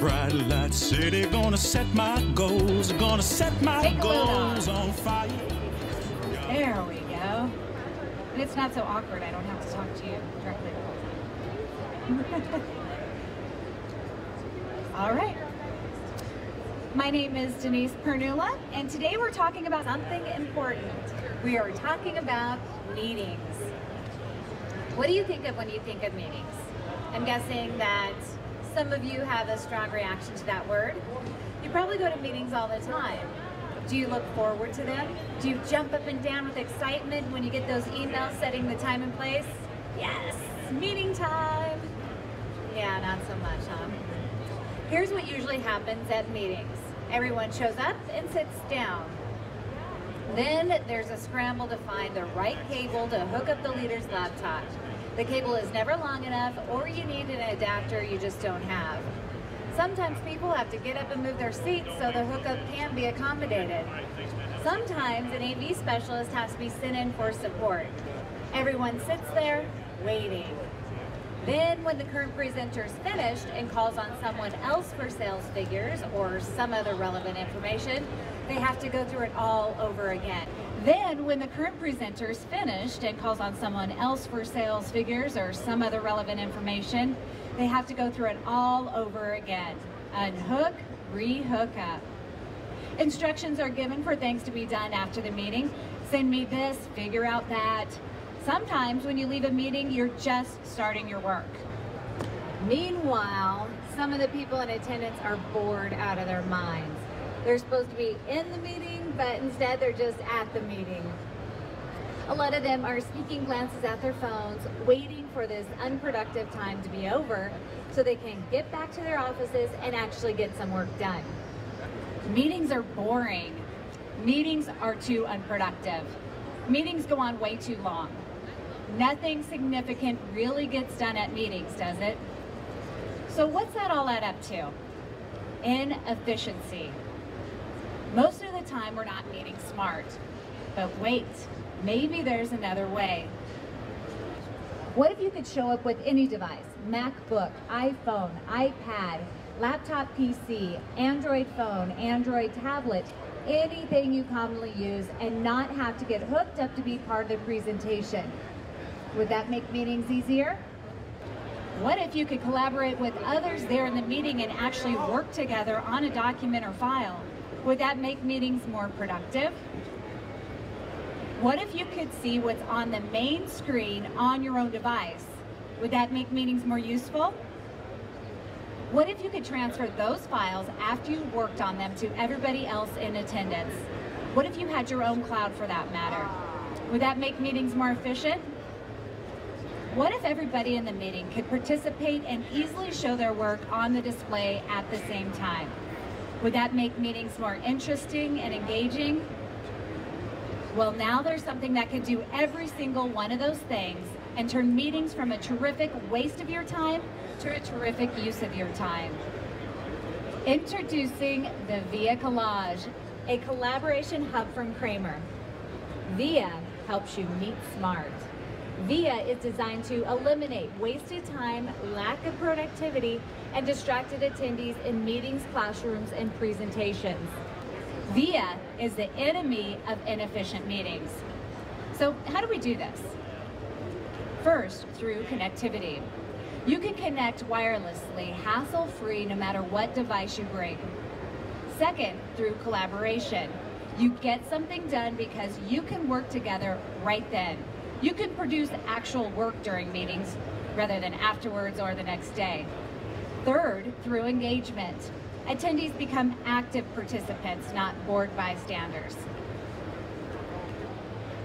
bright lights say they're gonna set my goals, gonna set my goals on fire. There we go. And it's not so awkward. I don't have to talk to you directly the whole time. All right. My name is Denise Pernula, and today we're talking about something important. We are talking about meetings. What do you think of when you think of meetings? I'm guessing that some of you have a strong reaction to that word. You probably go to meetings all the time. Do you look forward to them? Do you jump up and down with excitement when you get those emails setting the time and place? Yes, meeting time. Yeah, not so much, huh? Here's what usually happens at meetings. Everyone shows up and sits down. Then there's a scramble to find the right cable to hook up the leader's laptop. The cable is never long enough, or you need an adapter you just don't have. Sometimes people have to get up and move their seats so the hookup can be accommodated. Sometimes an AV specialist has to be sent in for support. Everyone sits there waiting. Then when the current presenter is finished and calls on someone else for sales figures or some other relevant information, they have to go through it all over again. Then when the current presenter is finished and calls on someone else for sales figures or some other relevant information, they have to go through it all over again. Unhook, re-hook up. Instructions are given for things to be done after the meeting. Send me this, figure out that. Sometimes when you leave a meeting, you're just starting your work. Meanwhile, some of the people in attendance are bored out of their minds. They're supposed to be in the meeting, but instead they're just at the meeting. A lot of them are sneaking glances at their phones, waiting for this unproductive time to be over so they can get back to their offices and actually get some work done. Meetings are boring. Meetings are too unproductive. Meetings go on way too long. Nothing significant really gets done at meetings, does it? So what's that all add up to? Inefficiency. Most of the time we're not meeting smart. But wait, maybe there's another way. What if you could show up with any device? MacBook, iPhone, iPad, laptop PC, Android phone, Android tablet, anything you commonly use, and not have to get hooked up to be part of the presentation. Would that make meetings easier? What if you could collaborate with others there in the meeting and actually work together on a document or file? Would that make meetings more productive? What if you could see what's on the main screen on your own device? Would that make meetings more useful? What if you could transfer those files after you worked on them to everybody else in attendance? What if you had your own cloud for that matter? Would that make meetings more efficient? What if everybody in the meeting could participate and easily show their work on the display at the same time? Would that make meetings more interesting and engaging? Well, now there's something that can do every single one of those things and turn meetings from a terrific waste of your time to a terrific use of your time. Introducing the VIA Collage, a collaboration hub from Kramer. VIA helps you meet smart. VIA is designed to eliminate wasted time, lack of productivity, and distracted attendees in meetings, classrooms, and presentations. VIA is the enemy of inefficient meetings. So how do we do this? First, through connectivity. You can connect wirelessly, hassle-free, no matter what device you bring. Second, through collaboration. You get something done because you can work together right then. You can produce actual work during meetings rather than afterwards or the next day. Third, through engagement. Attendees become active participants, not bored bystanders.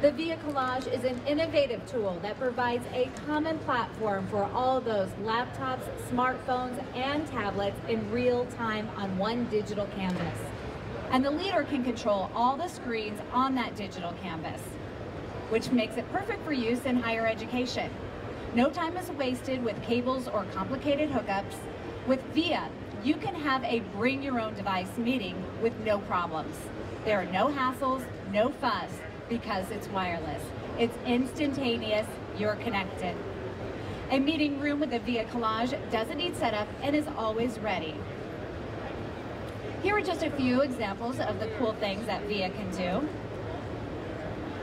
The VIA Collage is an innovative tool that provides a common platform for all those laptops, smartphones, and tablets in real time on one digital canvas. And the leader can control all the screens on that digital canvas, which makes it perfect for use in higher education. No time is wasted with cables or complicated hookups. With VIA, you can have a bring your own device meeting with no problems. There are no hassles, no fuss, because it's wireless. It's instantaneous, you're connected. A meeting room with a VIA Collage doesn't need setup and is always ready. Here are just a few examples of the cool things that VIA can do.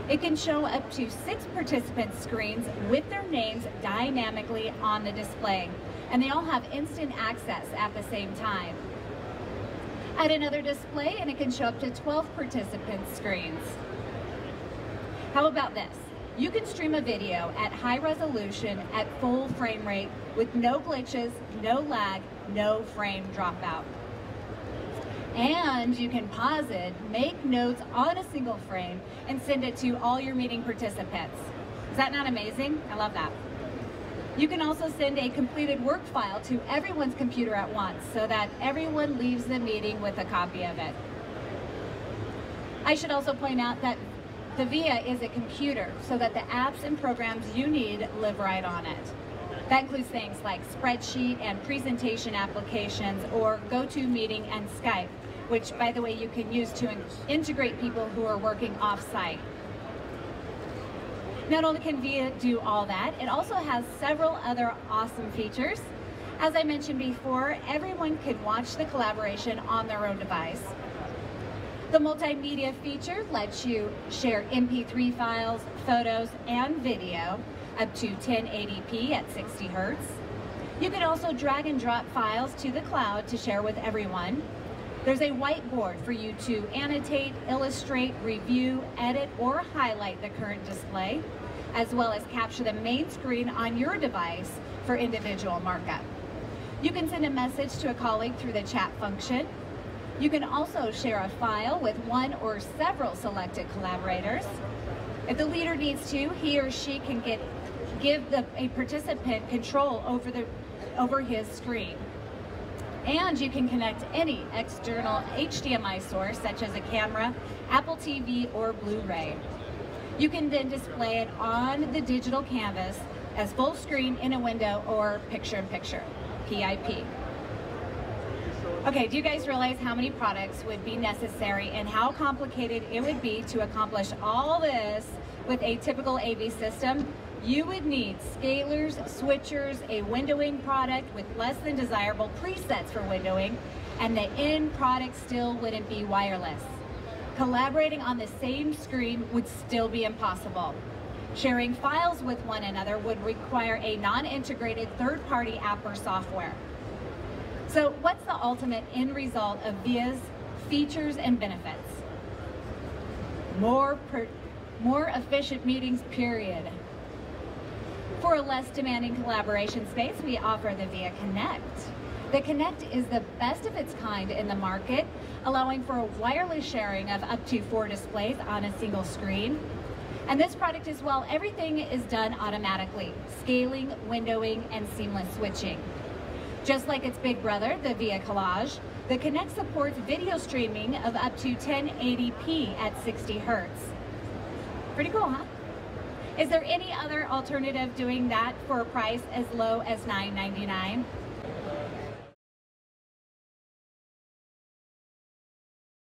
It can show up to 6 participant screens with their names dynamically on the display, and they all have instant access at the same time. Add another display and it can show up to 12 participant screens. How about this? You can stream a video at high resolution at full frame rate with no glitches, no lag, no frame dropout. And you can pause it, make notes on a single frame, and send it to all your meeting participants. Is that not amazing? I love that. You can also send a completed work file to everyone's computer at once so that everyone leaves the meeting with a copy of it. I should also point out that the VIA is a computer so that the apps and programs you need live right on it. That includes things like spreadsheet and presentation applications or GoToMeeting and Skype, which, by the way, you can use to integrate people who are working off-site. Not only can VIA do all that, it also has several other awesome features. As I mentioned before, everyone can watch the collaboration on their own device. The multimedia feature lets you share MP3 files, photos, and video up to 1080p at 60 Hertz. You can also drag and drop files to the cloud to share with everyone. There's a whiteboard for you to annotate, illustrate, review, edit, or highlight the current display, as well as capture the main screen on your device for individual markup. You can send a message to a colleague through the chat function. You can also share a file with one or several selected collaborators. If the leader needs to, he or she can give a participant control over his screen. And you can connect any external HDMI source, such as a camera, Apple TV, or Blu-ray. You can then display it on the digital canvas as full screen in a window or picture-in-picture, PIP. Okay, do you guys realize how many products would be necessary and how complicated it would be to accomplish all this with a typical AV system? You would need scalers, switchers, a windowing product with less than desirable presets for windowing, and the end product still wouldn't be wireless. Collaborating on the same screen would still be impossible. Sharing files with one another would require a non-integrated third-party app or software. So what's the ultimate end result of VIA's features and benefits? More efficient meetings, period. For a less demanding collaboration space, we offer the VIA Connect. The Connect is the best of its kind in the market, allowing for a wireless sharing of up to 4 displays on a single screen. And this product as well, everything is done automatically, scaling, windowing, and seamless switching. Just like its big brother, the VIA Collage, the Connect supports video streaming of up to 1080p at 60 Hertz. Pretty cool, huh? Is there any other alternative doing that for a price as low as $9.99?